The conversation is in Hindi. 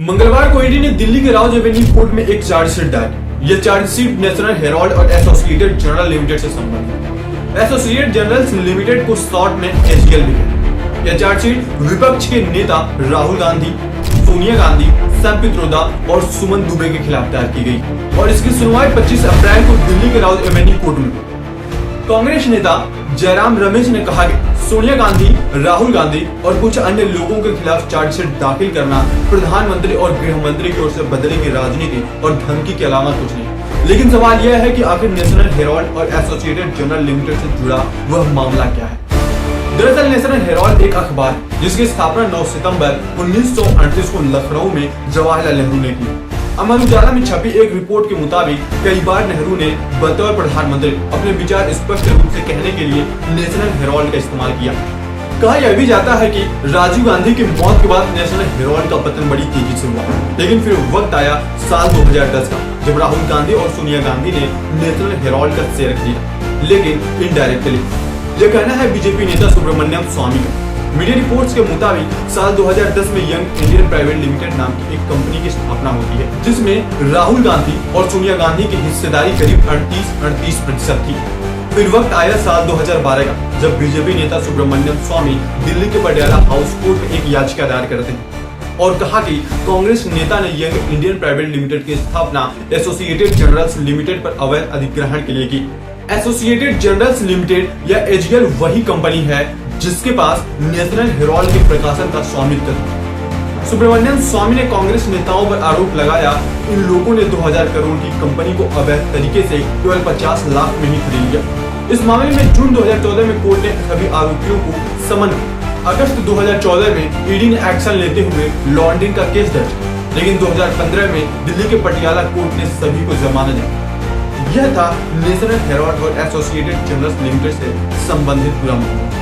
मंगलवार को ईडी ने दिल्ली के राउज एवेन्यू कोर्ट में एक चार्जशीट दायर की। यह चार्जशीट नेशनल हेराल्ड और एसोसिएटेड जर्नल लिमिटेड से संबंधित है। एसोसिएटेड जर्नल्स लिमिटेड को शॉर्ट में एचजीएल भी कहते हैं। यह चार्जशीट विपक्ष के नेता राहुल गांधी, सोनिया गांधी, सैम पित्रोदा और सुमन दुबे के खिलाफ दायर की गई और इसकी सुनवाई 25 अप्रैल को दिल्ली के राउज एवेन्यू कोर्ट में हुई। कांग्रेस नेता जयराम रमेश ने कहा कि सोनिया गांधी, राहुल गांधी और कुछ अन्य लोगों के खिलाफ चार्जशीट दाखिल करना प्रधानमंत्री और गृह मंत्री की ओर से बदलेगी राजनीति और धमकी के अलावा कुछ नहीं। लेकिन सवाल यह है कि आखिर नेशनल हेराल्ड और एसोसिएटेड जर्नल लिमिटेड से जुड़ा वह मामला क्या है। दरअसल नेशनल हेराल्ड एक अखबार है जिसकी स्थापना 9 सितंबर 1938 को लखनऊ में जवाहरलाल नेहरू ने की। अमर उजाला में छपी एक रिपोर्ट के मुताबिक कई बार नेहरू ने बतौर प्रधानमंत्री अपने विचार स्पष्ट रूप से कहने के लिए नेशनल हेराल्ड का इस्तेमाल किया। कहा यह भी जाता है कि राजीव गांधी की मौत के बाद नेशनल हेराल्ड का पतन बड़ी तेजी से हुआ, लेकिन फिर वक्त आया साल 2010 का जब राहुल गांधी और सोनिया गांधी ने नेशनल हेराल्ड का शेयर खरीदा, लेकिन इनडायरेक्टली। यह कहना है बीजेपी नेता सुब्रमण्यम स्वामी का। मीडिया रिपोर्ट्स के मुताबिक साल 2010 में यंग इंडियन प्राइवेट लिमिटेड नाम की एक कंपनी की स्थापना होती है जिसमें राहुल गांधी और सोनिया गांधी की हिस्सेदारी करीब 38% थी। फिर वक्त आया साल 2012 का जब बीजेपी नेता सुब्रमण्यम स्वामी दिल्ली के पटियाला हाउस कोर्ट में एक याचिका दायर करते हैं और कहा कि कांग्रेस नेता ने यंग इंडियन प्राइवेट लिमिटेड की स्थापना एसोसिएटेड जर्नल्स लिमिटेड पर अवैध अधिग्रहण के लिए की। एसोसिएटेड जर्नल्स लिमिटेड या एचजीएल वही कंपनी है जिसके पास नेशनल हेराल्ड के प्रकाशन का स्वामित्व था। सुब्रमण्यम स्वामी ने कांग्रेस नेताओं पर आरोप लगाया इन लोगों ने 2000 करोड़ की कंपनी को अवैध तरीके से केवल 50 लाख में ही खरीद लिया। इस मामले में जून 2014 में कोर्ट ने सभी आरोपियों को समन किया। अगस्त 2014 में ईडी ने एक्शन लेते हुए लॉन्ड्रिंग का केस दर्ज किया, लेकिन 2015 में दिल्ली के पटियाला कोर्ट ने सभी को जमानत दी। यह था नेशनल हेराल्ड और एसोसिएटेड जर्नल्स लिमिटेड से संबंधित पूरा मामला।